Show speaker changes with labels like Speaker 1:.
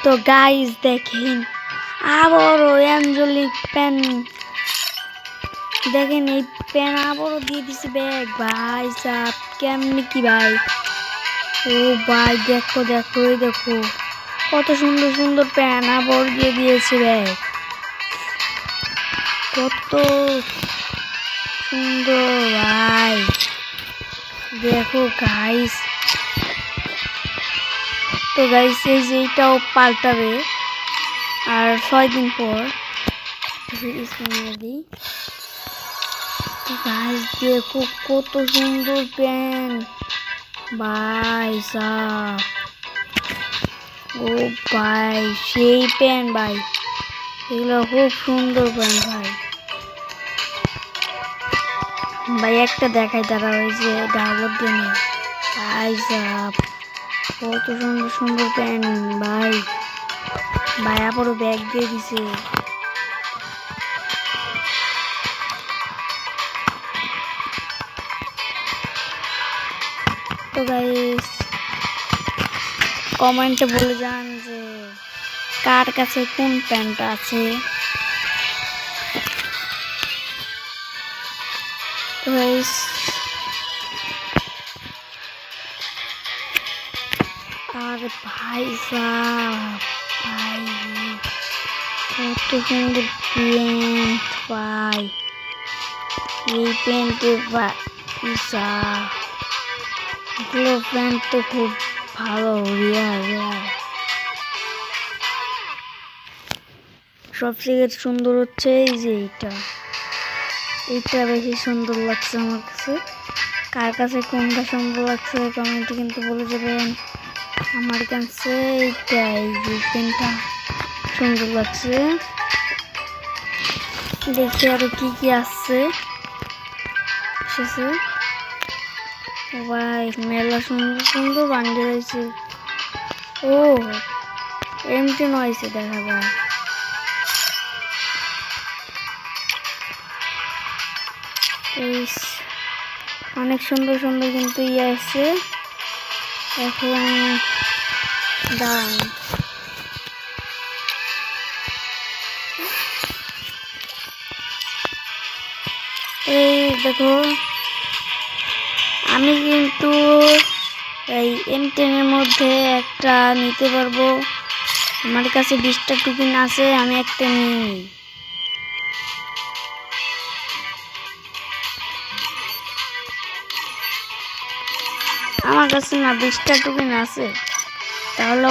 Speaker 1: তো গাইস দেখেন আবারও অ্যাঞ্জেলিক পেন, দেখেন এই পেন আবারও দিয়ে দিছে ব্যাগ। ভাই সাপ কেমনি কি ভাই, ও ভাই দেখো দেখো এই দেখো কত সুন্দর সুন্দর পেন আবার দিয়ে দিয়েছে ব্যাগ, কত সুন্দর ভাই দেখো গাইস। তো গাইস এই যে এটাও পাল্টাবে আর 6 দিন পর। গাইস দেখো কত সুন্দর প্যান ভাই সাব, ও ভাই সেই প্যান ভাই, এগুলো খুব সুন্দর প্যান ভাই। ভাই একটা দেখাই তারা হয়েছে ডাবর দিনে ভাই সাব, কত সুন্দর সুন্দর প্যান ভাই। ভাই আবারও ব্যাগ দিয়ে দিছে। তো গাইস কমেন্টে বলে যান যে কার কাছে কোন প্যান্টটা আছে। তো গাইস আর ভাই সাব ভাই কত সুন্দর প্যান্ট ভাই, এই প্যান্টে এগুলো প্যান্ট তো খুব ভালো রিয়ার রিয়ার। সবথেকে সুন্দর হচ্ছে এই যে এইটা বেশি সুন্দর লাগছে আমার কাছে। কার কাছে কোনটা সুন্দর লাগছে কমেন্টে কিন্তু বলে যাবেন। আমার কাছে এইটা এই যে পেনটা সুন্দর লাগছে। দেখি আরো কি কি আসছে। ভাই মেলা সুন্দর সুন্দর বান্ডেল হয়েছে। ও এমটি নয়েছে দেখা যায়। অনেক সুন্দর সুন্দর কিন্তু ইয়ে আছে। এখন দাঁড়ান এই দেখো আমি কিন্তু এই M10 মধ্যে একটা নিতে পারবো। আমার কাছে 20টা টোকেন আছে, আমি একটা নিয়ে নিই। আমার কাছে না 20টা টোকেন আছে, তাহলে